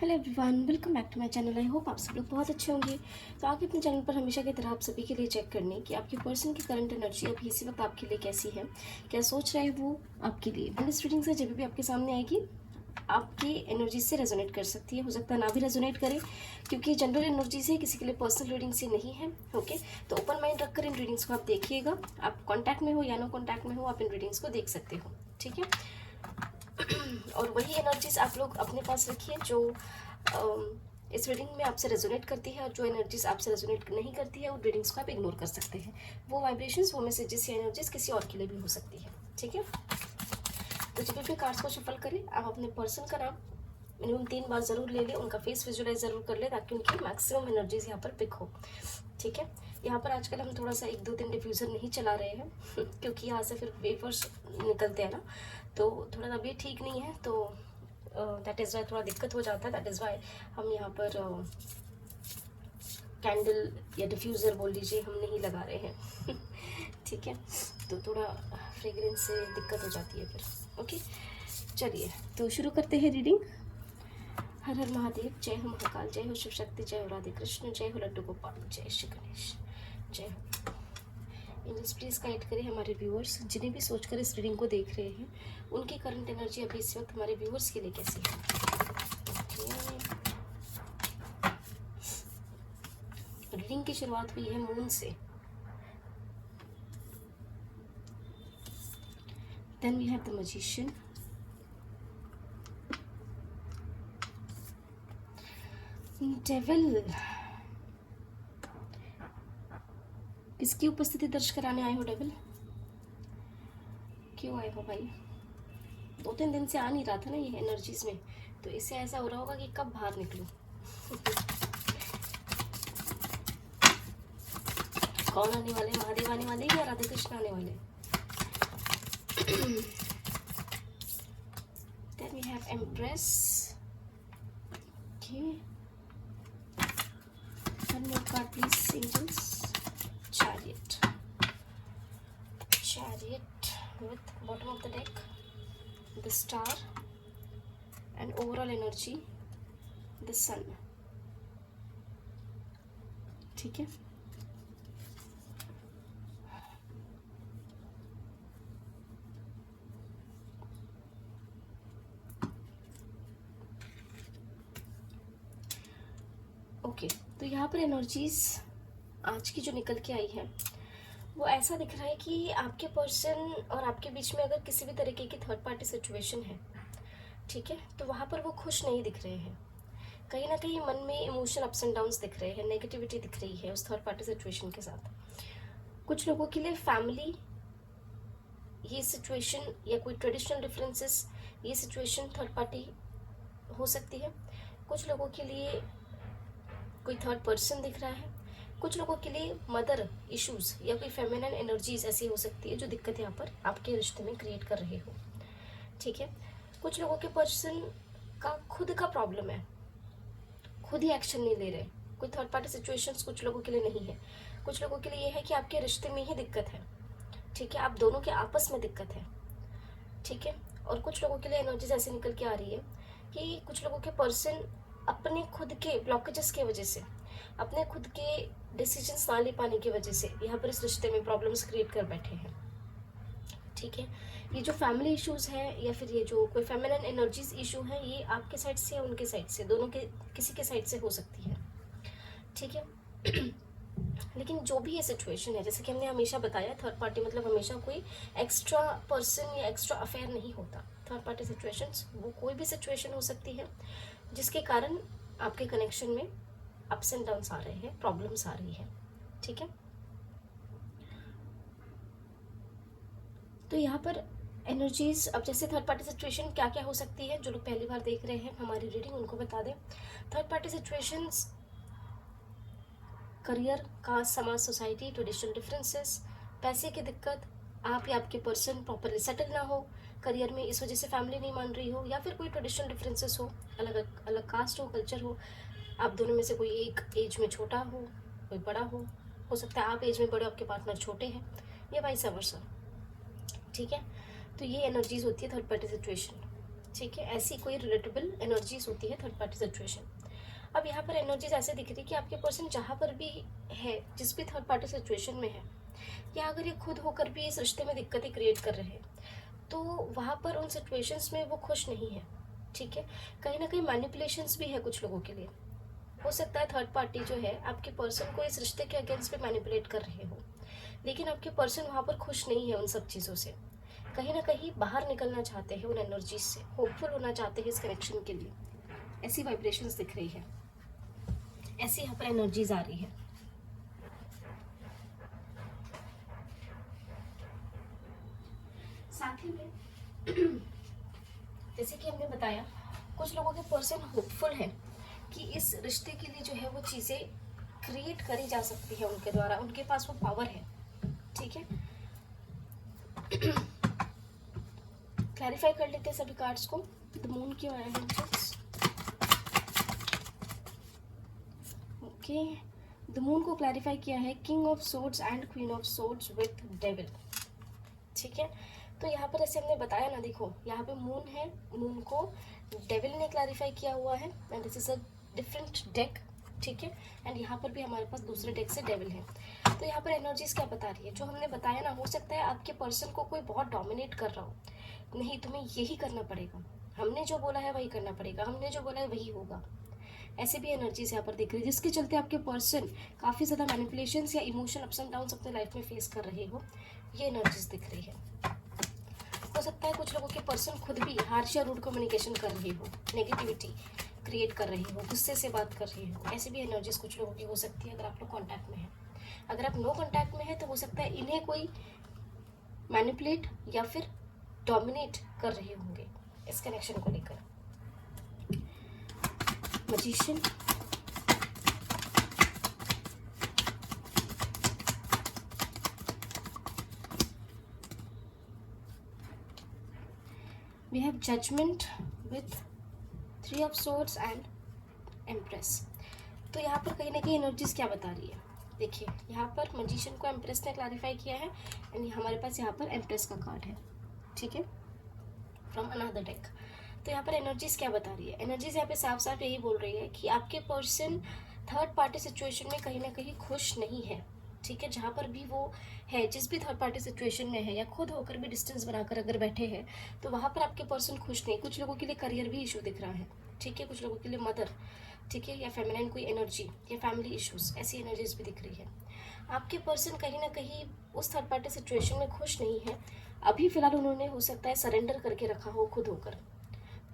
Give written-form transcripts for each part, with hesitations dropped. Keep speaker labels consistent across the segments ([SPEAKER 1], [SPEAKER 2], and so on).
[SPEAKER 1] Hello everyone, welcome back to my channel. I hope आप सब लोग बहुत अच्छे होंगे। तो आगे अपने चैनल पर हमेशा की तरह आप सभी के लिए चेक करने कि आपके पर्सन की करंट एनर्जी अभी इसी वक्त आपके लिए कैसी है, क्या सोच रहे हैं वो आपके लिए। एंड इस रीडिंग से जब भी आपके सामने आएगी आपकी एनर्जी से रेजोनेट कर सकती है, हो सकता है ना भी रेजोनेट करे क्योंकि जनरल एनर्जी से किसी के लिए पर्सनल रीडिंग से नहीं है। ओके, तो ओपन माइंड रखकर इन रीडिंग्स को आप देखिएगा। आप कॉन्टैक्ट में हो या नो कॉन्टैक्ट में हो, आप इन रीडिंग्स को देख सकते हो। ठीक है, और वही एनर्जीज आप लोग अपने पास रखिए जो इस रीडिंग में आपसे रेजोनेट करती है, और जो एनर्जीज आपसे रेजोनेट नहीं करती है उन रीडिंग्स को आप इग्नोर कर सकते हैं। वो वाइब्रेशंस, वो मैसेजेस या एनर्जीज किसी और के लिए भी हो सकती है। ठीक है, तो जब भी कार्ड्स को शफल करें आप अपने पर्सन का नाम मिनिमम 3 बार ज़रूर ले लें, उनका फेस विजुलाइज ज़रूर कर ले ताकि उनकी मैक्सिमम एनर्जीज यहाँ पर पिक हो। ठीक है, यहाँ पर आजकल हम थोड़ा सा 1-2 दिन डिफ्यूज़र नहीं चला रहे हैं क्योंकि यहाँ से फिर वेफर्स निकलते हैं ना, तो थोड़ा तबीयत ठीक नहीं है, तो दैट इज़ वाई थोड़ा दिक्कत हो जाता है। दैट इज़ वाई हम यहाँ पर कैंडल या डिफ्यूज़र बोल लीजिए हम नहीं लगा रहे हैं ठीक है, तो थोड़ा फ्रेग्रेंस से दिक्कत हो जाती है फिर। ओके, चलिए तो शुरू करते हैं रीडिंग। हर हर महादेव, जय हो महाकाल, जय हो शिव शक्ति, जय हो राधे कृष्ण, जय हो लड्डू गोपाल, जय श्री गणेश, जय हो। एंजल्स प्लीज गाइड करें हमारे व्यूअर्स जिन्हें भी सोचकर इस रीडिंग को देख रहे हैं, उनकी करंट एनर्जी अभी इस वक्त हमारे व्यूअर्स के लिए कैसी है। रीडिंग की शुरुआत हुई है मून से, then we have the magician, devil. किसकी उपस्थिति दर्ज कराने आए हो डेविल? क्यों आए हो भाई? 2-3 दिन से आ नहीं रहा था ना ये एनर्जीज में, तो इससे ऐसा हो रहा होगा कि कब बाहर निकलूं कौन आने वाले? महादेव आने वाले या राधे कृष्ण आने वाले? Then we have Empress. Okay. One more card, please, angels. Chariot. Chariot with bottom of the deck, the star, and overall energy, the sun. ठीक है, ओके। तो यहाँ पर एनर्जीज आज की जो निकल के आई है वो ऐसा दिख रहा है कि आपके पर्सन और आपके बीच में अगर किसी भी तरीके की थर्ड पार्टी सिचुएशन है, ठीक है, तो वहाँ पर वो खुश नहीं दिख रहे हैं। कहीं ना कहीं मन में इमोशन अप्स एंड डाउन्स दिख रहे हैं, नेगेटिविटी दिख रही है उस थर्ड पार्टी सिचुएशन के साथ। कुछ लोगों के लिए फैमिली ये सिचुएशन या कोई ट्रेडिशनल डिफरेंसेस, ये सिचुएशन थर्ड पार्टी हो सकती है। कुछ लोगों के लिए कोई थर्ड पर्सन दिख रहा है। कुछ लोगों के लिए मदर इश्यूज या कोई फेमिनिन एनर्जीज ऐसी हो सकती है जो दिक्कत यहाँ पर आपके रिश्ते में क्रिएट कर रहे हो। ठीक है, कुछ लोगों के पर्सन का खुद का प्रॉब्लम है, खुद ही एक्शन नहीं ले रहे। कोई थर्ड पार्टी सिचुएशंस कुछ लोगों के लिए नहीं है। कुछ लोगों के लिए ये है कि आपके रिश्ते में ही दिक्कत है। ठीक है, आप दोनों के आपस में दिक्कत है। ठीक है, और कुछ लोगों के लिए एनर्जीज ऐसे निकल के आ रही है कि कुछ लोगों के पर्सन अपने खुद के ब्लॉकेजेस की वजह से, अपने खुद के डिसीजंस ना ले पाने की वजह से यहाँ पर इस रिश्ते में प्रॉब्लम्स क्रिएट कर बैठे हैं। ठीक है, ये जो फैमिली इश्यूज है या फिर ये जो कोई फेमिनिन एनर्जीज इशू है, ये आपके साइड से या उनके साइड से, दोनों के किसी के साइड से हो सकती है। ठीक है लेकिन जो भी ये सिचुएशन है, जैसे कि हमने हमेशा बताया, थर्ड पार्टी मतलब हमेशा कोई एक्स्ट्रा पर्सन या एक्स्ट्रा अफेयर नहीं होता। थर्ड पार्टी सिचुएशंस वो कोई भी सिचुएशन हो सकती है जिसके कारण आपके कनेक्शन में अप्स एंड डाउन्स आ रहे हैं, प्रॉब्लम्स आ रही है। ठीक है, तो यहाँ पर एनर्जीज, अब जैसे थर्ड पार्टी सिचुएशन क्या क्या हो सकती है, जो लोग पहली बार देख रहे हैं हमारी रीडिंग उनको बता दें। Third party situations career, caste, समाज, सोसाइटी, ट्रेडिशनल डिफरेंसेस, पैसे की दिक्कत, आप या आपके पर्सन प्रॉपरली सेटल ना हो करियर में, इस वजह से फैमिली नहीं मान रही हो, या फिर कोई ट्रेडिशनल डिफरेंसेस हो, अलग अलग कास्ट हो, कल्चर हो, आप दोनों में से कोई एक एज में छोटा हो, कोई बड़ा हो सकता है आप एज में बड़े, आपके पार्टनर छोटे हैं, या वाइस वर्सा। ठीक है, तो ये एनर्जीज होती है थर्ड पार्टी सिचुएशन। ठीक है, ऐसी कोई रिलेटेबल एनर्जीज होती है थर्ड पार्टी सिचुएशन। अब यहाँ पर एनर्जीज ऐसे दिख रही है कि आपके पर्सन जहाँ पर भी है, जिस भी थर्ड पार्टी सिचुएशन में है, या अगर ये खुद होकर भी इस रिश्ते में दिक्कतें क्रिएट कर रहे हैं, तो वहाँ पर उन सिचुएशंस में वो खुश नहीं है। ठीक है, कहीं ना कहीं मैनिपुलेशंस भी है कुछ लोगों के लिए। हो सकता है थर्ड पार्टी जो है आपके पर्सन को इस रिश्ते के अगेंस्ट पे मैनिपुलेट कर रहे हो, लेकिन आपके पर्सन वहाँ पर खुश नहीं है उन सब चीज़ों से। कहीं ना कहीं बाहर निकलना चाहते हैं उन एनर्जीज से, होपफुल होना चाहते हैं इस कनेक्शन के लिए। ऐसी वाइब्रेशंस दिख रही है, ऐसी यहाँ पर एनर्जीज आ रही है। साथ ही में जैसे कि हमने बताया, कुछ लोगों के पर्सन होपफुल है कि इस रिश्ते के लिए जो है वो चीज़ें क्रिएट करी जा सकती है उनके द्वारा, उनके पास वो पावर है। ठीक है, क्लैरिफाई कर लेते हैं सभी कार्ड्स को। द मून क्यों आया है? ओके, द मून को क्लैरिफाई किया है king of swords and queen of swords with devil. ठीक है, तो यहाँ पर ऐसे हमने बताया ना, देखो यहाँ पे मून है, मून को डेविल ने क्लैरिफाई किया हुआ है and this is a different deck. ठीक है, एंड यहाँ पर भी हमारे पास दूसरे डेक से डेविल है। तो यहाँ पर एनर्जीज क्या बता रही है, जो हमने बताया ना, हो सकता है आपके पर्सन को कोई बहुत डोमिनेट कर रहा हो, नहीं तुम्हें यही करना पड़ेगा, हमने जो बोला है वही करना पड़ेगा, हमने जो बोला है वही होगा। ऐसे भी एनर्जीज यहाँ पर दिख रही है, जिसके चलते आपके पर्सन काफ़ी ज़्यादा मैनिपुलेशंस या इमोशन अप्स एंड डाउन्स अपने लाइफ में फेस कर रहे हो, ये एनर्जीज दिख रही है। हो सकता है कुछ लोगों के पर्सन खुद भी हार्श या रूड कम्युनिकेशन कर रहे हो, नेगेटिविटी क्रिएट कर रहे हो, गुस्से से बात कर रहे हो। ऐसे भी एनर्जीज कुछ लोगों की हो सकती है अगर आप लोग कॉन्टैक्ट में हैं। अगर आप नो कॉन्टैक्ट में है तो हो सकता है इन्हें कोई मैनिपुलेट या फिर डोमिनेट कर रहे होंगे इस कनेक्शन को लेकर। Magician, we have judgment with 3 of swords and empress. तो यहाँ पर कहीं ना कहीं एनर्जीज क्या बता रही है, देखिए यहाँ पर मैजिशियन को एम्प्रेस ने क्लैरिफाई किया है एंड हमारे पास यहाँ पर एम्प्रेस का कार्ड है। ठीक है, फ्रॉम अनदर डेक। तो यहाँ पर एनर्जीज क्या बता रही है, एनर्जीज यहाँ पे साफ साफ यही बोल रही है कि आपके पर्सन थर्ड पार्टी सिचुएशन में कहीं ना कहीं खुश नहीं है। ठीक है, जहाँ पर भी वो है, जिस भी थर्ड पार्टी सिचुएशन में है या खुद होकर भी डिस्टेंस बनाकर अगर बैठे हैं, तो वहाँ पर आपके पर्सन खुश नहीं। कुछ लोगों के लिए करियर भी इशू दिख रहा है। ठीक है, कुछ लोगों के लिए मदर, ठीक है, या फेमिनाइन कोई एनर्जी या फैमिली इश्यूज, ऐसी एनर्जीज भी दिख रही है। आपके पर्सन कहीं ना कहीं उस थर्ड पार्टी सिचुएशन में खुश नहीं है। अभी फिलहाल उन्होंने हो सकता है सरेंडर करके रखा हो खुद होकर।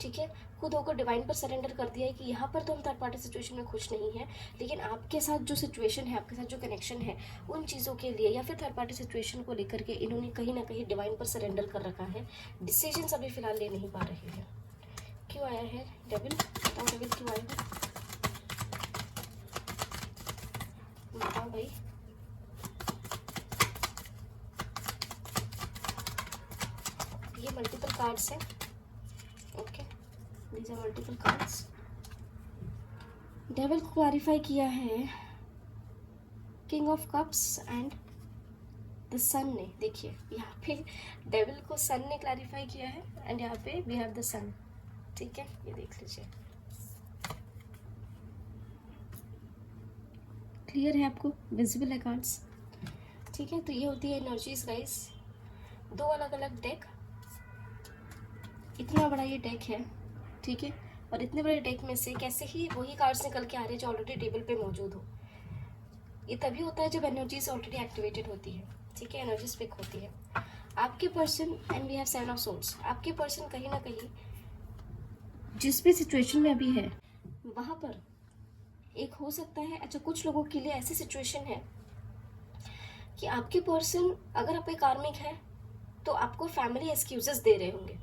[SPEAKER 1] ठीक है, खुद होकर डिवाइन पर सरेंडर कर दिया है कि यहाँ पर तो हम थर्ड पार्टी सिचुएशन में खुश नहीं है, लेकिन आपके साथ जो सिचुएशन है, आपके साथ जो कनेक्शन है, उन चीज़ों के लिए या फिर थर्ड पार्टी सिचुएशन को लेकर के इन्होंने कहीं ना कहीं डिवाइन पर सरेंडर कर रखा है। डिसीजंस अभी फिलहाल ले नहीं पा रहे हैं। क्यों आया है डेविल? बताओ डेविल क्यों आया है, बताओ भाई। ये मल्टीपल कार्ड्स हैं। Okay, these are multiple cards. Devil को क्लैरिफाई किया है king of cups and the sun ने। देखिए यहाँ पे डेविल को सन ने क्लैरिफाई किया है एंड यहाँ पे वी हैव द सन। ठीक है, ये देख लीजिए, क्लियर है आपको, विजिबल है कार्ड्स। ठीक है, तो ये होती है एनर्जीज गाइस। 2 अलग अलग डेक, इतना बड़ा ये डेक है। ठीक है, और इतने बड़े डेक में से कैसे ही वही कार्ड्स निकल के आ रहे हैं जो ऑलरेडी टेबल पे मौजूद हो। ये तभी होता है जब एनर्जीज ऑलरेडी एक्टिवेटेड होती है। ठीक है, एनर्जी स्पिक होती है। आपके person and we have 7 of swords. आपके पर्सन कहीं ना कहीं जिस भी सिचुएशन में अभी है वहाँ पर एक हो सकता है, अच्छा कुछ लोगों के लिए ऐसी सिचुएशन है कि आपके पर्सन अगर आपके कार्मिक है तो आपको फैमिली एक्सक्यूजेस दे रहे होंगे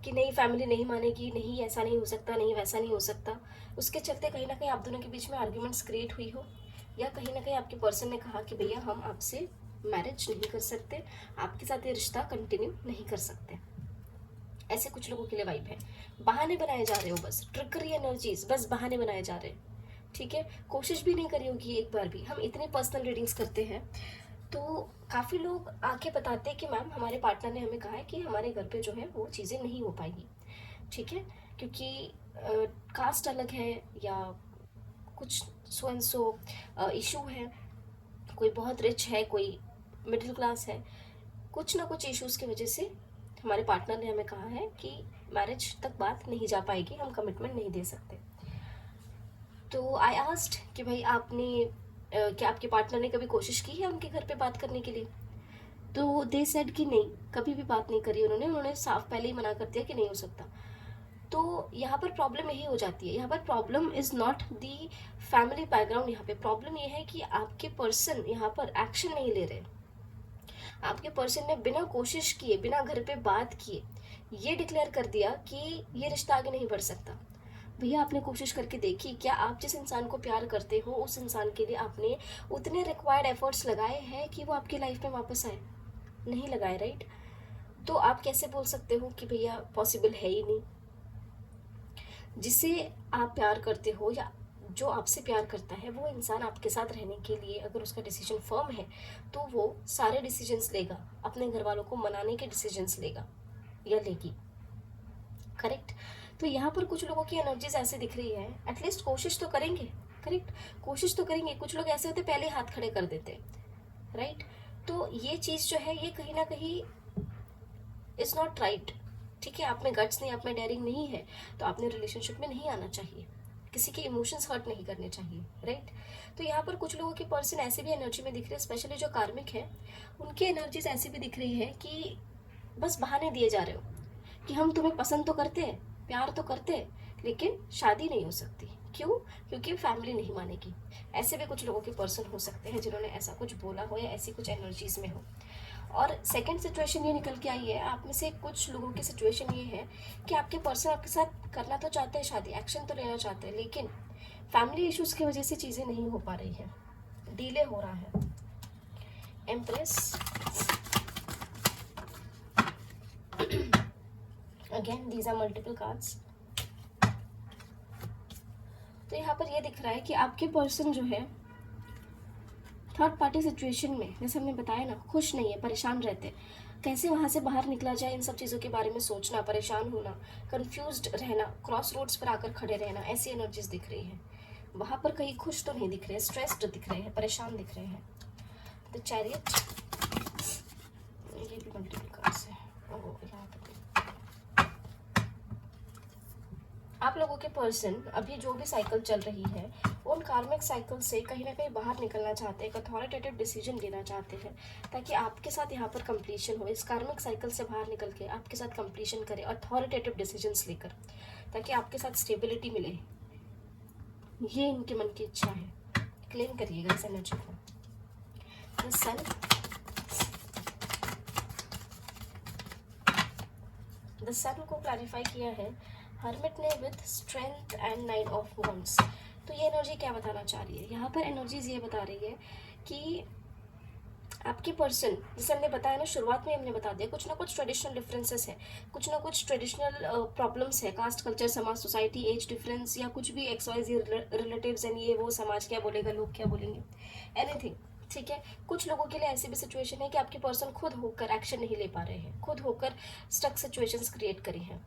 [SPEAKER 1] कि नहीं फैमिली नहीं मानेगी, नहीं ऐसा नहीं हो सकता, नहीं वैसा नहीं हो सकता। उसके चलते कहीं ना कहीं आप दोनों के बीच में आर्ग्यूमेंट्स क्रिएट हुई हो, या कहीं ना कहीं आपके पर्सन ने कहा कि भैया हम आपसे मैरिज नहीं कर सकते, आपके साथ ये रिश्ता कंटिन्यू नहीं कर सकते। ऐसे कुछ लोगों के लिए वाइब है। बहाने बनाए जा रहे हो, बस ट्रिकरी एनर्जीज, बस बहाने बनाए जा रहे हैं। ठीक है, कोशिश भी नहीं करी होगी एक बार भी। हम इतने पर्सनल रीडिंग्स करते हैं तो काफ़ी लोग आके बताते हैं कि मैम हमारे पार्टनर ने हमें कहा है कि हमारे घर पे जो है वो चीज़ें नहीं हो पाएगी। ठीक है, क्योंकि कास्ट अलग है या कुछ सो एंड सो इशू है, कोई बहुत रिच है, कोई मिडिल क्लास है, कुछ ना कुछ इश्यूज़ की वजह से हमारे पार्टनर ने हमें कहा है कि मैरिज तक बात नहीं जा पाएगी, हम कमिटमेंट नहीं दे सकते। तो आई आस्क्ड कि भाई आपने क्या आपके पार्टनर ने कभी कोशिश की है उनके घर पे बात करने के लिए? तो दे सेड कि नहीं, कभी भी बात नहीं करी उन्होंने साफ पहले ही मना कर दिया कि नहीं हो सकता। तो यहाँ पर प्रॉब्लम यही हो जाती है, यहाँ पर problem is not the family background, यहाँ पे प्रॉब्लम ये है कि आपके पर्सन यहाँ पर एक्शन नहीं ले रहे। आपके पर्सन ने बिना कोशिश किए, बिना घर पे बात किए ये डिक्लेयर कर दिया कि ये रिश्ता आगे नहीं बढ़ सकता। भैया आपने कोशिश करके देखी, क्या आप जिस इंसान को प्यार करते हो उस इंसान के लिए आपने उतने रिक्वायर्ड एफर्ट्स लगाए हैं कि वो आपकी लाइफ में वापस आए? नहीं लगाए, राइट? तो आप कैसे बोल सकते हो कि भैया पॉसिबल है ही नहीं? जिसे आप प्यार करते हो या जो आपसे प्यार करता है वो इंसान आपके साथ रहने के लिए अगर उसका डिसीजन फर्म है तो वो सारे डिसीजंस लेगा, अपने घर वालों को मनाने के डिसीजंस लेगा या लेगी, करेक्ट? तो यहाँ पर कुछ लोगों की एनर्जीज ऐसे दिख रही है, एटलीस्ट कोशिश तो करेंगे, करेक्ट? कोशिश तो करेंगे। कुछ लोग ऐसे होते पहले हाथ खड़े कर देते, राइट? तो ये चीज़ जो है ये कहीं ना कहीं इज़ नॉट राइट, ठीक है? आप में गट्स नहीं, आप में डेयरिंग नहीं है तो आपने रिलेशनशिप में नहीं आना चाहिए, किसी के इमोशंस हर्ट नहीं करने चाहिए, राइट? तो यहाँ पर कुछ लोगों के पर्सन ऐसे भी एनर्जी में दिख रहे हैं, स्पेशली जो कार्मिक है उनकी एनर्जीज ऐसी भी दिख रही है कि बस बहाने दिए जा रहे हो कि हम तुम्हें पसंद तो करते हैं, प्यार तो करते हैं, लेकिन शादी नहीं हो सकती। क्यों? क्योंकि फैमिली नहीं मानेगी। ऐसे भी कुछ लोगों के पर्सन हो सकते हैं जिन्होंने ऐसा कुछ बोला हो या ऐसी कुछ एनर्जीज में हो। और सेकंड सिचुएशन ये निकल के आई है, आप में से कुछ लोगों की सिचुएशन ये है कि आपके पर्सन आपके साथ करना तो चाहते हैं शादी, एक्शन तो लेना चाहते हैं, लेकिन फैमिली इश्यूज की वजह से चीज़ें नहीं हो पा रही हैं, डिले हो रहा है। Empress, again these are multiple cards. तो यहाँ पर ये दिख रहा है कि आपके पर्सन जो है थर्ड पार्टी सिचुएशन में, जैसे हमने बताया ना, खुश नहीं है, परेशान रहते, कैसे वहाँ से बाहर निकला जाए, इन सब चीज़ों के बारे में सोचना, परेशान होना, कंफ्यूज्ड रहना, क्रॉस रोड्स पर आकर खड़े रहना, ऐसी एनर्जीज दिख रही है। वहाँ पर कहीं खुश तो नहीं दिख रहे, स्ट्रेस्ड दिख रहे हैं, परेशान दिख रहे हैं। द चैरियट, ये भी मल्टीपल कार्ड्स है। यहाँ पर आप लोगों के पर्सन अभी जो भी साइकिल चल रही है उन कार्मिक साइकिल से कहीं ना कहीं बाहर निकलना चाहते हैं, एक अथॉरिटेटिव डिसीजन लेना चाहते हैं ताकि आपके साथ यहाँ पर कंप्लीशन हो। इस कार्मिक साइकिल से बाहर निकल के आपके साथ कंप्लीशन करें अथॉरिटेटिव डिसीजंस लेकर, ताकि आपके साथ स्टेबिलिटी मिले। ये इनके मन की इच्छा है। क्लेम करिएगा इस एनर्जी को। द सन, द सन को क्लैरिफाई किया है हर्मिट ने with strength and 9 of wands. तो ये एनर्जी क्या बताना चाह रही है? यहाँ पर एनर्जीज ये बता रही है कि आपके पर्सन, जैसे हमने बताया ना, शुरुआत में हमने बता दिया, कुछ ना कुछ ट्रेडिशनल डिफरेंसेस है, कुछ ना कुछ ट्रेडिशनल प्रॉब्लम्स है, कास्ट कल्चर, समाज, सोसाइटी, एज डिफरेंस या कुछ भी XYZ रिलेटिव्स एंड ये वो, समाज क्या बोलेगा, लोग क्या बोलेंगे, एनीथिंग, ठीक है? कुछ लोगों के लिए ऐसी भी सिचुएशन है कि आपके पर्सन खुद होकर एक्शन नहीं ले पा रहे हैं, खुद होकर स्टक सिचुएशंस क्रिएट करी हैं,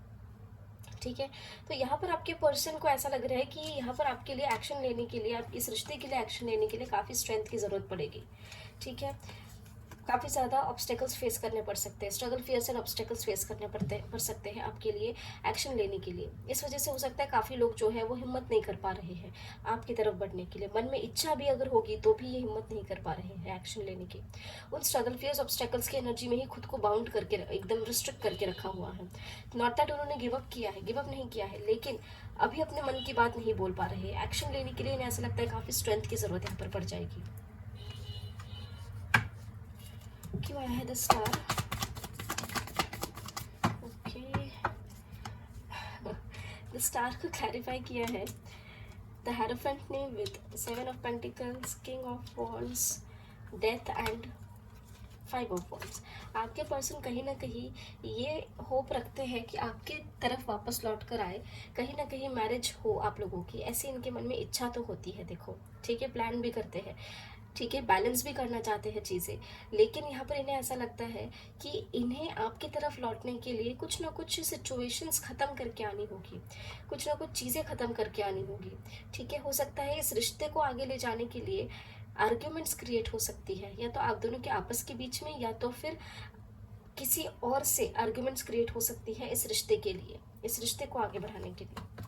[SPEAKER 1] ठीक है? तो यहाँ पर आपके पर्सन को ऐसा लग रहा है कि यहाँ पर आपके लिए एक्शन लेने के लिए, आप इस रिश्ते के लिए एक्शन लेने के लिए काफ़ी स्ट्रेंथ की ज़रूरत पड़ेगी, ठीक है? काफ़ी ज़्यादा ऑब्स्टेकल्स फेस करने पड़ सकते हैं, struggle, fears and obstacles face करने पड़ सकते हैं आपके लिए एक्शन लेने के लिए। इस वजह से हो सकता है काफ़ी लोग जो है वो हिम्मत नहीं कर पा रहे हैं आपकी तरफ बढ़ने के लिए, मन में इच्छा भी अगर होगी तो भी ये हिम्मत नहीं कर पा रहे हैं एक्शन लेने की। उन स्ट्रगल, फियर्स, ऑब्स्टेकल्स की एनर्जी में ही खुद को बाउंड करके, एकदम रिस्ट्रिक्ट करके रखा हुआ है। नॉट दैट उन्होंने गिव अप किया है, गिव अप नहीं किया है, लेकिन अभी अपने मन की बात नहीं बोल पा रहे हैं। एक्शन लेने के लिए इन्हें ऐसा लगता है काफ़ी स्ट्रेंथ की ज़रूरत यहाँ पर पड़ जाएगी। क्यों आया है the star? Okay, the star को क्लैरिफाई किया है द हेरोफेंट ने with 7 of pentacles, king of wands, death and 5 of wands. आपके पर्सन कहीं ना कहीं ये होप रखते हैं कि आपके तरफ वापस लौट कर आए, कहीं ना कहीं मैरिज हो आप लोगों की, ऐसी इनके मन में इच्छा तो होती है, देखो, ठीक है? प्लान भी करते हैं, ठीक है, बैलेंस भी करना चाहते हैं चीज़ें, लेकिन यहाँ पर इन्हें ऐसा लगता है कि इन्हें आपकी तरफ लौटने के लिए कुछ ना कुछ सिचुएशंस ख़त्म करके आनी होगी, कुछ ना कुछ चीज़ें ख़त्म करके आनी होगी। ठीक है, हो सकता है इस रिश्ते को आगे ले जाने के लिए आर्ग्यूमेंट्स क्रिएट हो सकती है, या तो आप दोनों के आपस के बीच में, या तो फिर किसी और से आर्ग्यूमेंट्स क्रिएट हो सकती है इस रिश्ते के लिए, इस रिश्ते को आगे बढ़ाने के लिए।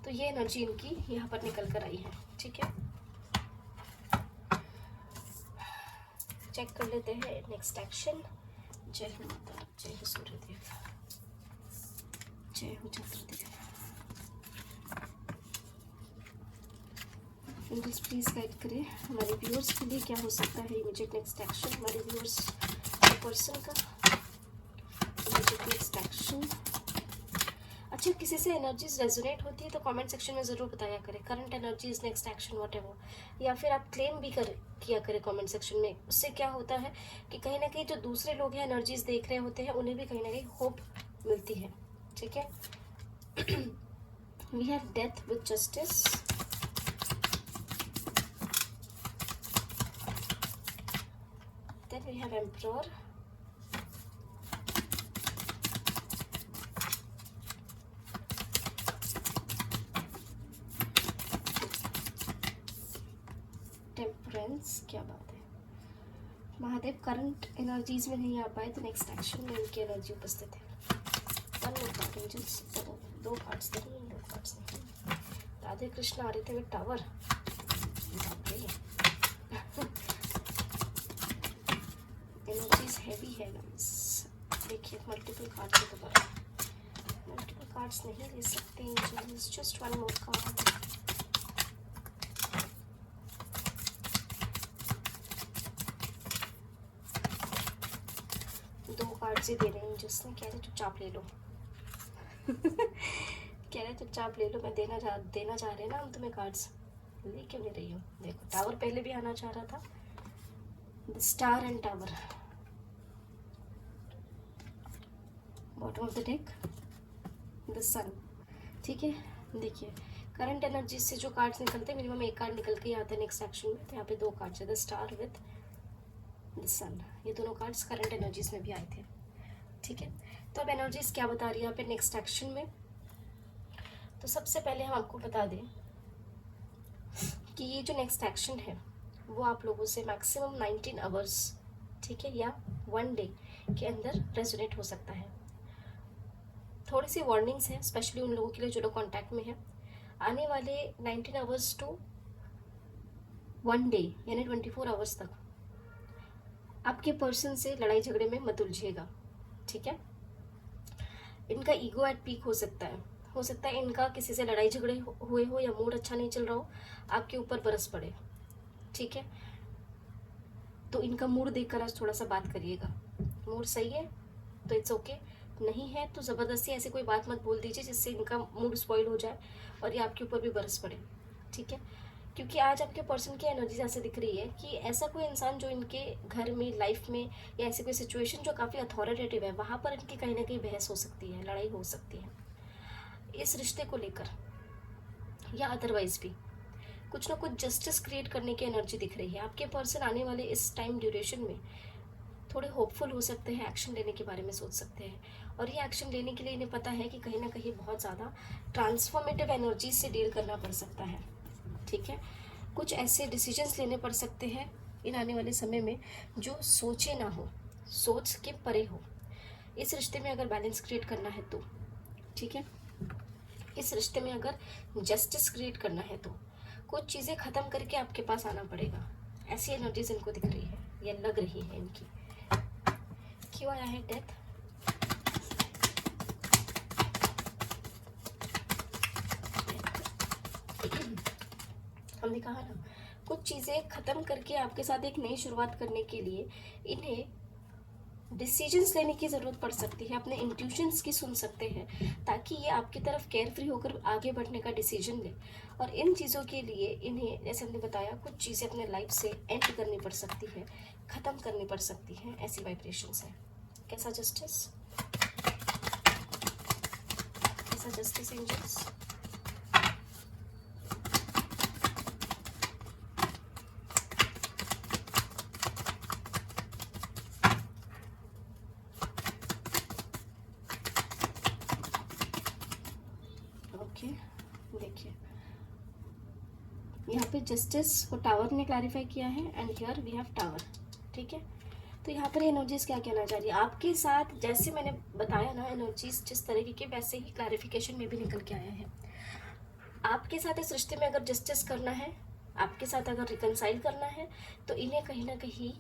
[SPEAKER 1] तो ये एनर्जी इनकी यहाँ पर निकल कर आई है। ठीक है, चेक कर लेते हैं नेक्स्ट एक्शन। जय हो माता, जय हो सूर्यदेव, जय हो चंद्रदेव। एंजल्स प्लीज गाइड करें हमारे व्यूअर्स के लिए क्या हो सकता है इमीडिएट नेक्स्ट एक्शन, हमारे व्यूअर्स पर्सन का इमीडिएट नेक्स्ट एक्शन। अच्छा, किसी से एनर्जीज रेजोनेट होती है तो कमेंट सेक्शन में ज़रूर बताया करें, current energies next action what ever, या फिर आप क्लेम भी किया करें कमेंट सेक्शन में। उससे क्या होता है कि कहीं ना कहीं जो दूसरे लोग हैं एनर्जीज देख रहे होते हैं, उन्हें भी कहीं ना कहीं होप मिलती है। ठीक है, we have death with justice, then we have emperor, temperance. क्या बात है, महादेव करंट एनर्जीज में नहीं आ पाए तो नेक्स्ट एक्शन में इनकी एनर्जी उपस्थित है। वन मोर कार्ड एंजल्स, दो कार्ड्स नहीं, दो कार्ड्स नहीं। राधे कृष्ण आ रहे थे विद टावर, एनर्जीज हैवी है गाइस। देखिए मल्टीपल कार्ड है, दोबारा मल्टीपल कार्ड्स नहीं ले सकते angels, just one more card. दो कार्ड्स ही दे रहे हैं जिसने, कह रहे चुपचाप ले लो कह रहे चुपचाप ले लो, मैं देना चाह रहे ना हम तुम्हें कार्ड्स, ले क्यों नहीं रही हूँ। देखो टावर पहले भी आना चाह रहा था, the star and tower, bottom of the deck the sun. ठीक है, देखिए करंट एनर्जी से जो कार्ड्स निकलते हैं मिनिमम एक कार्ड निकल के ही आता है नेक्स्ट एक्शन में, तो यहाँ पे दो कार्ड्स है, द स्टार विद द सन, ये दोनों कार्ड्स करंट एनर्जीज में भी आए थे। ठीक है, तो अब एनर्जीज क्या बता रही है यहाँ पे नेक्स्ट एक्शन में। तो सबसे पहले हम आपको बता दें कि ये जो नेक्स्ट एक्शन है वो आप लोगों से मैक्सिमम 19 आवर्स, ठीक है, या 1 डे के अंदर रेजोनेट हो सकता है। थोड़ी सी वार्निंग्स हैं स्पेशली उन लोगों के लिए जो लोग कॉन्टैक्ट में हैं। आने वाले 19 आवर्स टू 1 डे यानी 24 आवर्स तक आपके पर्सन से लड़ाई झगड़े में मत उलझिएगा। ठीक है, इनका ईगो एट पीक हो सकता है इनका किसी से लड़ाई झगड़े हुए हो या मूड अच्छा नहीं चल रहा हो, आपके ऊपर बरस पड़े। ठीक है, तो इनका मूड देखकर आज थोड़ा सा बात करिएगा। मूड सही है तो इट्स ओके, नहीं है तो ज़बरदस्ती ऐसी कोई बात मत बोल दीजिए जिससे इनका मूड स्पॉइल हो जाए और ये आपके ऊपर भी बरस पड़े। ठीक है, क्योंकि आज आपके पर्सन की एनर्जी ऐसे दिख रही है कि ऐसा कोई इंसान जो इनके घर में, लाइफ में, या ऐसी कोई सिचुएशन जो काफ़ी अथॉरिटेटिव है, वहाँ पर इनकी कहीं ना कहीं बहस हो सकती है, लड़ाई हो सकती है इस रिश्ते को लेकर, या अदरवाइज भी कुछ ना कुछ जस्टिस क्रिएट करने की एनर्जी दिख रही है। आपके पर्सन आने वाले इस टाइम ड्यूरेशन में थोड़े होपफुल हो सकते हैं, एक्शन लेने के बारे में सोच सकते हैं, और ये एक्शन लेने के लिए इन्हें पता है कि कहीं ना कहीं बहुत ज़्यादा ट्रांसफॉर्मेटिव एनर्जी से डील करना पड़ सकता है। ठीक है, कुछ ऐसे डिसीजंस लेने पड़ सकते हैं इन आने वाले समय में जो सोचे ना हो, सोच के परे हो। इस रिश्ते में अगर बैलेंस क्रिएट करना है तो, ठीक है, इस रिश्ते में अगर जस्टिस क्रिएट करना है तो कुछ चीज़ें ख़त्म करके आपके पास आना पड़ेगा। ऐसी एनर्जीज इनको दिख रही है या लग रही है इनकी। क्यों आया है डेथ? हमने कहा ना कुछ चीज़ें ख़त्म करके आपके साथ एक नई शुरुआत करने के लिए इन्हें डिसीजंस लेने की ज़रूरत पड़ सकती है, अपने इंट्यूशंस की सुन सकते हैं ताकि ये आपकी तरफ केयर फ्री होकर आगे बढ़ने का डिसीजन ले। और इन चीज़ों के लिए इन्हें, जैसे हमने बताया, कुछ चीज़ें अपने लाइफ से एंड करनी पड़ सकती है, ख़त्म करनी पड़ सकती हैं, ऐसी वाइब्रेशंस है। कैसा जस्टिस, कैसा जस्टिस एंजल्स? यहाँ पे जस्टिस को टावर ने क्लैरिफाई किया है and here we have tower. ठीक है, तो यहाँ पर एनर्जीज क्या कहना चाह रही है आपके साथ, जैसे मैंने बताया ना एनर्जीज जिस तरीके के वैसे ही क्लैरिफिकेशन में भी निकल के आया है। आपके साथ इस रिश्ते में अगर जस्टिस करना है, आपके साथ अगर रिकनसाइल करना है, तो इन्हें कहीं ना कहीं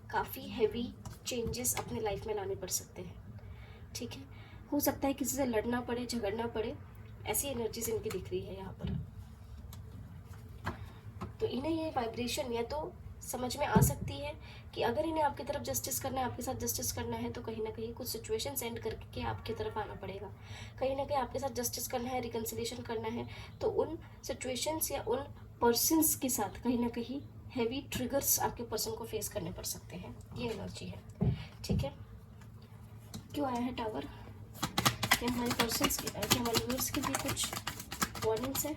[SPEAKER 1] काफ़ी हैवी चेंजेस अपने लाइफ में लाने पड़ सकते हैं। ठीक है, हो सकता है किसी से लड़ना पड़े, झगड़ना पड़े, ऐसी एनर्जीज इनकी दिख रही है यहाँ पर। तो इन्हें ये वाइब्रेशन या तो समझ में आ सकती है कि अगर इन्हें आपकी तरफ जस्टिस करना है, आपके साथ जस्टिस करना है, तो कहीं ना कहीं कुछ सिचुएशन एंड करके आपकी तरफ आना पड़ेगा। कहीं ना कहीं आपके साथ जस्टिस करना है, रिकन्सिलेशन करना है, तो उन सिचुएशंस या उन पर्सन्स के साथ कहीं ना कहीं हैवी ट्रिगर्स आपके पर्सन को फेस करने पड़ सकते हैं। ये एनर्जी है। ठीक है, क्यों आया है टावर? कि हमारे पर्सन्स की, कि हमारे व्यूअर्स के लिए कुछ वार्निंग्स है।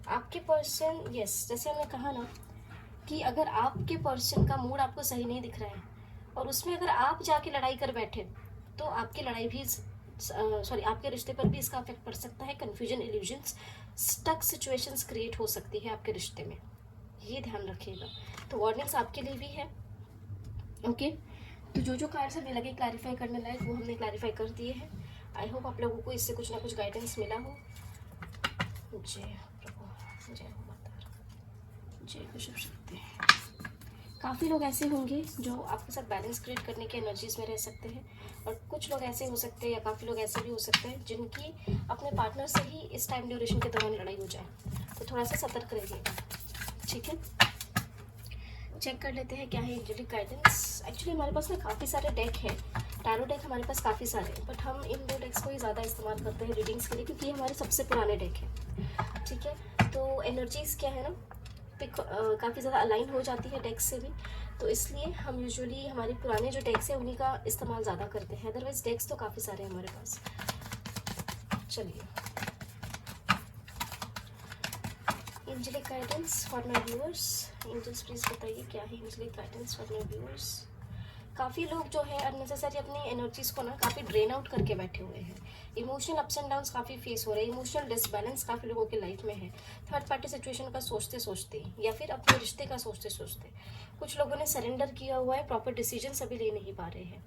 [SPEAKER 1] आपके पर्सन, यस, जैसे हमने कहा ना कि अगर आपके पर्सन का मूड आपको सही नहीं दिख रहा है और उसमें अगर आप जाके लड़ाई कर बैठे, तो आपकी लड़ाई भी सॉरी आपके रिश्ते पर भी इसका अफेक्ट पड़ सकता है। Confusion, illusions, stuck situations create हो सकती है आपके रिश्ते में, ये ध्यान रखिएगा। तो वार्निंग्स आपके लिए भी है। ओके, तो जो कार्ड्स हमें लगे क्लैरिफाई करने लायक वो हमने क्लैरिफाई कर दिए हैं। आई होप आप लोगों को इससे कुछ ना कुछ गाइडेंस मिला हो। जय प्रभु, जय हो माता, जय हो शिव शक्ति। काफ़ी लोग ऐसे होंगे जो आपके साथ बैलेंस क्रिएट करने की एनर्जीज में रह सकते हैं, और कुछ लोग ऐसे हो सकते हैं या काफ़ी लोग ऐसे भी हो सकते हैं जिनकी अपने पार्टनर से ही इस टाइम ड्यूरेशन के दौरान लड़ाई हो जाए, तो थोड़ा सा सतर्क रहिएगा। ठीक है, चेक कर लेते हैं क्या है एंजेलिक गाइडेंस। एक्चुअली हमारे पास ना काफ़ी सारे डेक हैं, टैरो डेक हमारे पास काफ़ी सारे हैं, बट हम इन दो डेक्स को ही ज़्यादा इस्तेमाल करते हैं रीडिंग्स के लिए, क्योंकि ये हमारे सबसे पुराने डेक हैं। ठीक है, तो एनर्जीज़ क्या है ना, काफ़ी ज़्यादा अलाइन हो जाती है डेक्स से भी, तो इसलिए हम यूजुअली हमारे पुराने जो डेक्स हैं उन्हीं का इस्तेमाल ज़्यादा करते हैं। अदरवाइज डेक्स तो काफ़ी सारे हैं हमारे पास। चलिए, angelic guidance for my viewers. Angels please बताइए क्या है angelic guidance for my viewers. काफ़ी लोग जो है अननेसेसरी अपनी एनर्जीज़ को ना काफ़ी ड्रेन आउट करके बैठे हुए हैं। इमोशनल अप्स एंड डाउन्स काफ़ी फेस हो रहे हैं, इमोशनल डिसबैलेंस काफ़ी लोगों की लाइफ में है। थर्ड पार्टी सिचुएशन का सोचते सोचते या फिर अपने रिश्ते का सोचते सोचते कुछ लोगों ने सरेंडर किया हुआ है, प्रॉपर डिसीजन अभी ले नहीं पा रहे हैं।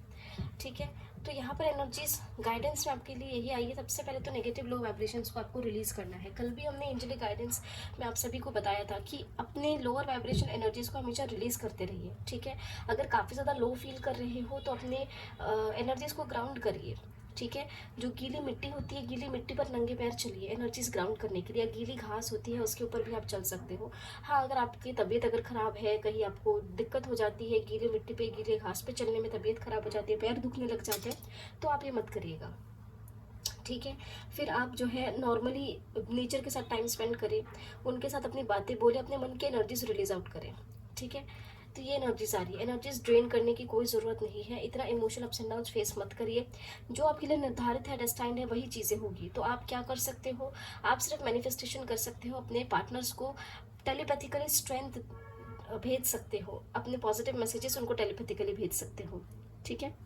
[SPEAKER 1] ठीक है, तो यहाँ पर एनर्जीज गाइडेंस में आपके लिए यही आई है। सबसे पहले तो नेगेटिव लो वाइब्रेशंस को आपको रिलीज़ करना है। कल भी हमने एंजेलिक गाइडेंस में आप सभी को बताया था कि अपने लोअर वाइब्रेशन एनर्जीज़ को हमेशा रिलीज़ करते रहिए। ठीक है, अगर काफ़ी ज़्यादा लो फील कर रहे हो तो अपने एनर्जीज़ को ग्राउंड करिए। ठीक है, जो गीली मिट्टी होती है, गीली मिट्टी पर नंगे पैर चलिए एनर्जीज ग्राउंड करने के लिए। गीली घास होती है उसके ऊपर भी आप चल सकते हो। हाँ, अगर आपकी तबीयत अगर ख़राब है, कहीं आपको दिक्कत हो जाती है, गीली मिट्टी पे, गीली घास पे चलने में तबीयत ख़राब हो जाती है, पैर दुखने लग जाते हैं, तो आप ये मत करिएगा। ठीक है, फिर आप जो है नॉर्मली नेचर के साथ टाइम स्पेंड करें, उनके साथ अपनी बातें बोले, अपने मन की एनर्जीज रिलीज आउट करें। ठीक है, तो ये एनर्जीज आ रही है। एनर्जीज ड्रेन करने की कोई ज़रूरत नहीं है, इतना emotional ups and downs face मत करिए। जो आपके लिए निर्धारित है, डेस्टाइंड है, वही चीज़ें होगी। तो आप क्या कर सकते हो, आप सिर्फ मैनिफेस्टेशन कर सकते हो, अपने पार्टनर्स को टेलीपैथिकली स्ट्रेंथ भेज सकते हो, अपने पॉजिटिव मैसेजेस उनको टेलीपैथिकली भेज सकते हो। ठीक है,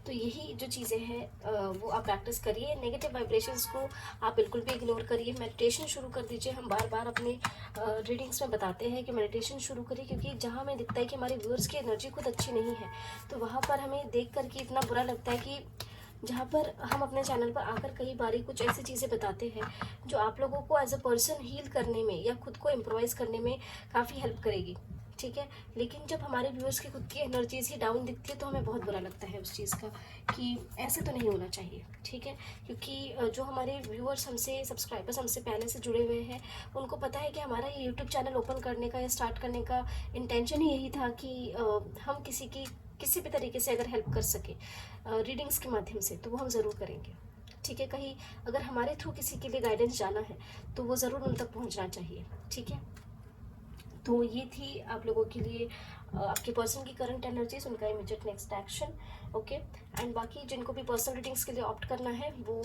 [SPEAKER 1] तो यही जो चीज़ें हैं वो आप प्रैक्टिस करिए। नेगेटिव वाइब्रेशंस को आप बिल्कुल भी इग्नोर करिए। मेडिटेशन शुरू कर दीजिए। हम बार बार अपने रीडिंग्स में बताते हैं कि मेडिटेशन शुरू करिए, क्योंकि जहाँ हमें दिखता है कि हमारे व्यूअर्स की एनर्जी खुद अच्छी नहीं है, तो वहाँ पर हमें देख करके इतना बुरा लगता है कि जहाँ पर हम अपने चैनल पर आकर कई बारी कुछ ऐसी चीज़ें बताते हैं जो आप लोगों को एज अ पर्सन हील करने में या खुद को इम्प्रोवाइज करने में काफ़ी हेल्प करेगी। ठीक है, लेकिन जब हमारे व्यूअर्स की खुद की एनर्जीज ही डाउन दिखती है तो हमें बहुत बुरा लगता है उस चीज़ का कि ऐसे तो नहीं होना चाहिए। ठीक है, क्योंकि जो हमारे व्यूअर्स हमसे, सब्सक्राइबर्स हमसे पहले से जुड़े हुए हैं, उनको पता है कि हमारा ये यूट्यूब चैनल ओपन करने का या स्टार्ट करने का इंटेंशन ही यही था कि हम किसी भी तरीके से अगर हेल्प कर सके रीडिंग्स के माध्यम से, तो वो हम ज़रूर करेंगे। ठीक है, कहीं अगर हमारे थ्रू किसी के लिए गाइडेंस जाना है तो वो ज़रूर उन तक पहुंचना चाहिए। ठीक है, तो ये थी आप लोगों के लिए आपके पर्सन की करंट एनर्जीज, उनका immediate next action. Okay, and बाकी जिनको भी पर्सनल रीडिंग्स के लिए ऑप्ट करना है वो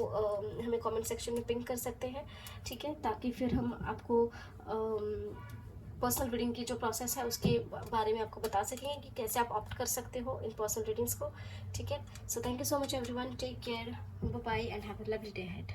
[SPEAKER 1] हमें कमेंट सेक्शन में पिंक कर सकते हैं। ठीक है, ताकि फिर हम आपको पर्सनल रीडिंग की जो प्रोसेस है उसके बारे में आपको बता सकेंगे कि कैसे आप ऑप्ट कर सकते हो इन पर्सनल रीडिंग्स को। ठीक है, so thank you so much everyone, take care, bye bye and have a lovely day ahead.